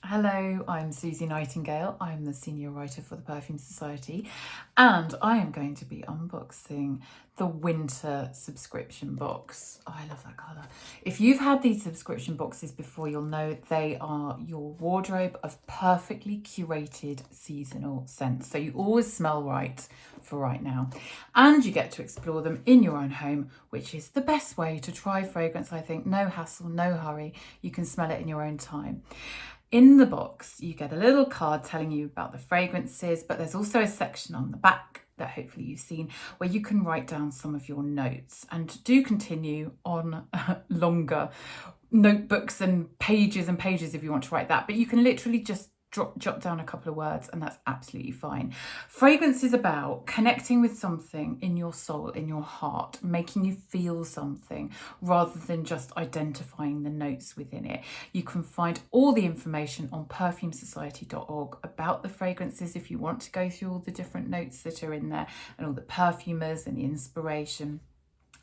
Hello, I'm Susie Nightingale. I'm the senior writer for the Perfume Society, and I am going to be unboxing the winter subscription box. Oh, I love that colour. If you've had these subscription boxes before, you'll know they are your wardrobe of perfectly curated seasonal scents. So you always smell right for right now, and you get to explore them in your own home, which is the best way to try fragrance, I think. No hassle, no hurry. You can smell it in your own time. In the box, you get a little card telling you about the fragrances, but there's also a section on the back that hopefully you've seen where you can write down some of your notes, and do continue on longer notebooks and pages if you want to write that, but you can literally just jot down a couple of words and that's absolutely fine. Fragrance is about connecting with something in your soul, in your heart, making you feel something rather than just identifying the notes within it. You can find all the information on perfumesociety.org about the fragrances if you want to go through all the different notes that are in there and all the perfumers and the inspiration.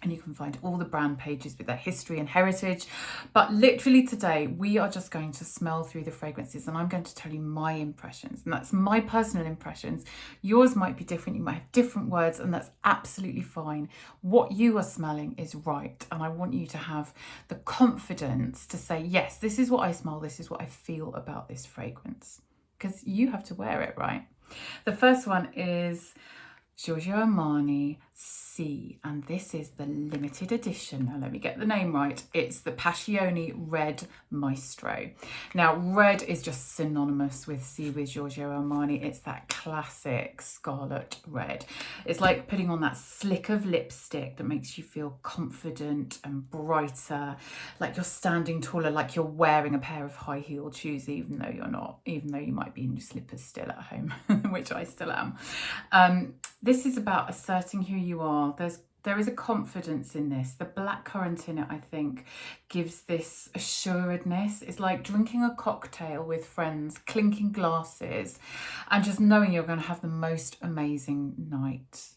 And you can find all the brand pages with their history and heritage. But literally today, we are just going to smell through the fragrances and I'm going to tell you my impressions. And that's my personal impressions. Yours might be different. You might have different words and that's absolutely fine. What you are smelling is right. And I want you to have the confidence to say, yes, this is what I smell. This is what I feel about this fragrance. Because you have to wear it, right? The first one is Giorgio Armani C, and this is the limited edition. Now let me get the name right. It's the Passione Red Maestro. Now red is just synonymous with C with Giorgio Armani. It's that classic scarlet red. It's like putting on that slick of lipstick that makes you feel confident and brighter, like you're standing taller, like you're wearing a pair of high-heeled shoes even though you're not, even though you might be in your slippers still at home, which I still am. This is about asserting who you are. There is a confidence in this. The blackcurrant in it, I think, gives this assuredness. It's like drinking a cocktail with friends, clinking glasses, and just knowing you're going to have the most amazing night.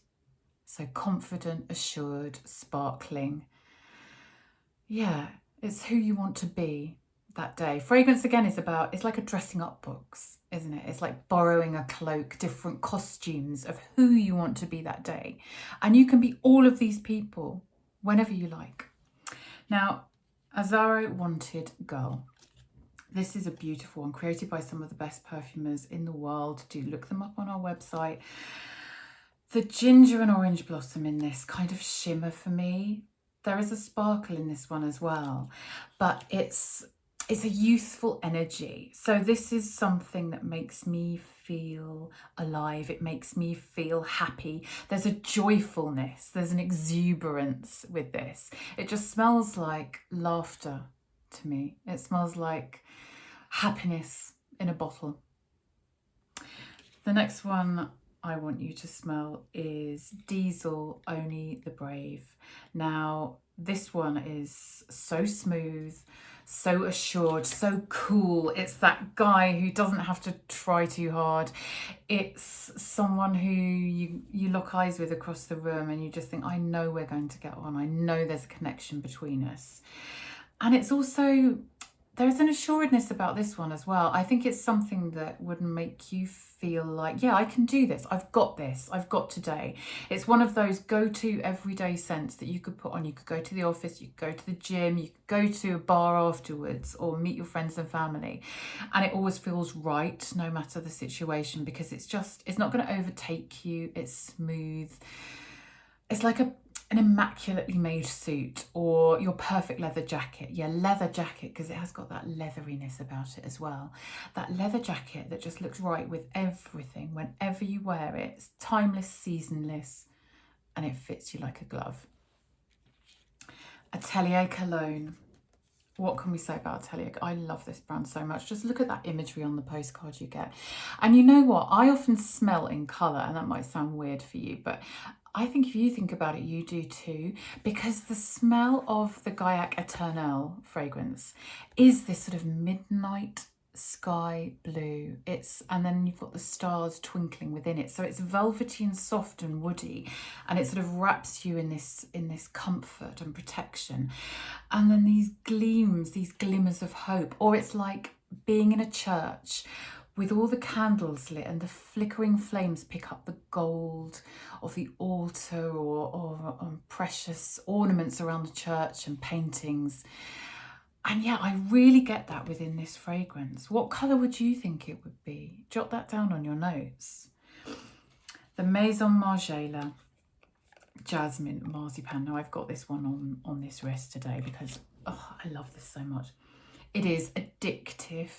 So confident, assured, sparkling. Yeah, it's who you want to be that day. Fragrance again is about, it's like a dressing up box, isn't it? It's like borrowing a cloak, different costumes of who you want to be that day. And you can be all of these people whenever you like. Now, Azzaro Wanted Girl. This is a beautiful one created by some of the best perfumers in the world. Do look them up on our website. The ginger and orange blossom in this kind of shimmer for me. There is a sparkle in this one as well, but it's a youthful energy. So this is something that makes me feel alive. It makes me feel happy. There's a joyfulness, there's an exuberance with this. It just smells like laughter to me. It smells like happiness in a bottle. The next one I want you to smell is Diesel Only the Brave. Now, this one is so smooth, so assured, so cool. It's that guy who doesn't have to try too hard. It's someone who you lock eyes with across the room and you just think, I know we're going to get on. I know there's a connection between us. And it's also, there's an assuredness about this one as well. I think it's something that would make you feel like, yeah, I can do this. I've got this. I've got today. It's one of those go-to everyday scents that you could put on. You could go to the office, you could go to the gym, you could go to a bar afterwards or meet your friends and family. And it always feels right no matter the situation because it's not going to overtake you. It's smooth. It's like an immaculately made suit or your perfect leather jacket. Yeah, leather jacket, because it has got that leatheriness about it as well. That leather jacket that just looks right with everything whenever you wear it. It's timeless, seasonless, and it fits you like a glove. Atelier Cologne. What can we say about Atelier? I love this brand so much. Just look at that imagery on the postcard you get. And you know what? I often smell in colour, and that might sound weird for you, but I think if you think about it, you do too, because the smell of the Gaillac Eternel fragrance is this sort of midnight sky blue. And then you've got the stars twinkling within it. So it's velvety and soft and woody, and it sort of wraps you in this comfort and protection. And then these gleams, these glimmers of hope, or it's like being in a church with all the candles lit and the flickering flames pick up the gold of the altar or precious ornaments around the church and paintings. And yeah, I really get that within this fragrance. What colour would you think it would be? Jot that down on your notes. The Maison Margiela Jasmine Marzipan. Now I've got this one on this wrist today because I love this so much. It is addictive.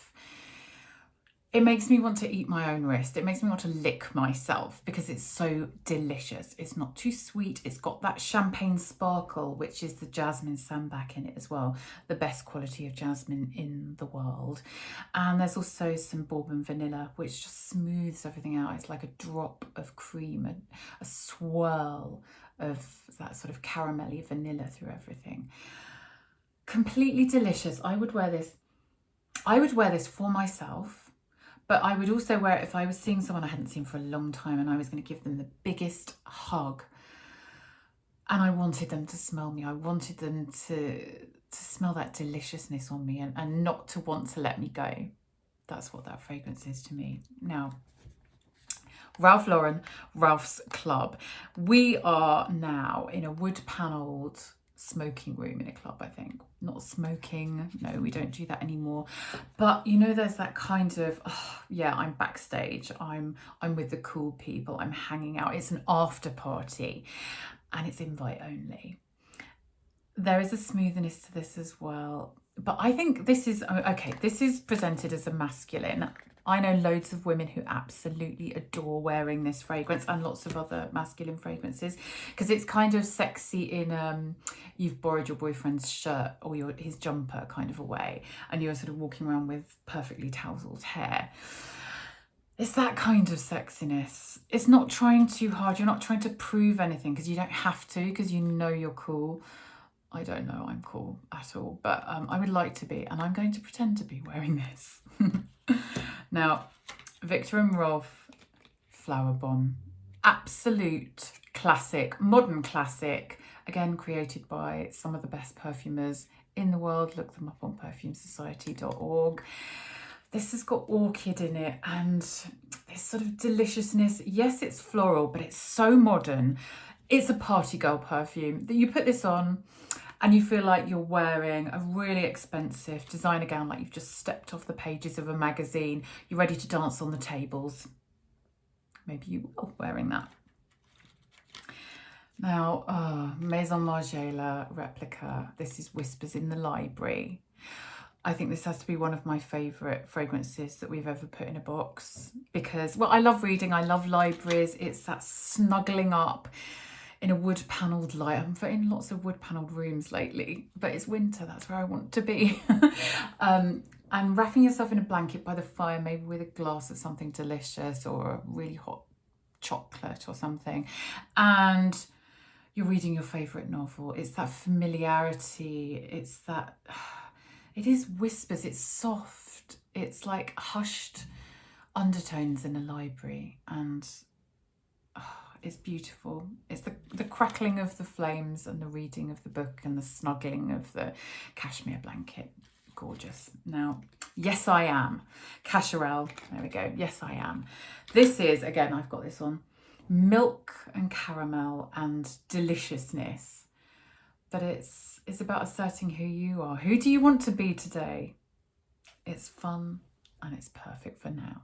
It makes me want to eat my own wrist. It makes me want to lick myself because it's so delicious. It's not too sweet. It's got that champagne sparkle, which is the jasmine sambac in it as well. The best quality of jasmine in the world. And there's also some bourbon vanilla, which just smooths everything out. It's like a drop of cream, a swirl of that sort of caramelly vanilla through everything. Completely delicious. I would wear this. I would wear this for myself. But I would also wear it if I was seeing someone I hadn't seen for a long time and I was going to give them the biggest hug. And I wanted them to smell me. I wanted them to smell that deliciousness on me and not to want to let me go. That's what that fragrance is to me. Now, Ralph Lauren, Ralph's Club. We are now in a wood-panelled smoking room in a club, I think. Not smoking, no, we don't do that anymore. But you know, there's that kind of, yeah, I'm backstage, I'm with the cool people, I'm hanging out. It's an after party and it's invite only. There is a smoothness to this as well. But I think this is, okay, this is presented as a masculine. I know loads of women who absolutely adore wearing this fragrance and lots of other masculine fragrances because it's kind of sexy in you've borrowed your boyfriend's shirt or his jumper kind of a way and you're sort of walking around with perfectly tousled hair. It's that kind of sexiness. It's not trying too hard. You're not trying to prove anything because you don't have to because you know you're cool. I don't know I'm cool at all, but I would like to be, and I'm going to pretend to be wearing this. Now, Viktor and Rolf Flower Bomb. Absolute classic, modern classic. Again, created by some of the best perfumers in the world. Look them up on perfumesociety.org. This has got orchid in it and this sort of deliciousness. Yes, it's floral, but it's so modern. It's a party girl perfume that you put this on and you feel like you're wearing a really expensive designer gown, like you've just stepped off the pages of a magazine. You're ready to dance on the tables. Maybe you will wearing that. Now, Maison Margiela replica. This is Whispers in the Library. I think this has to be one of my favourite fragrances that we've ever put in a box because, well, I love reading. I love libraries. It's that snuggling up in a wood-panelled light. I'm in lots of wood-panelled rooms lately, but it's winter, that's where I want to be. And wrapping yourself in a blanket by the fire, maybe with a glass of something delicious or a really hot chocolate or something, and you're reading your favourite novel. It's that familiarity, it's that, it is whispers, it's soft, it's like hushed undertones in a library, and it's beautiful. It's the crackling of the flames and the reading of the book and the snuggling of the cashmere blanket. Gorgeous. Now, Yes I Am. Cacharel. There we go. Yes I Am. This is, again, I've got this on. Milk and caramel and deliciousness. But it's about asserting who you are. Who do you want to be today? It's fun and it's perfect for now.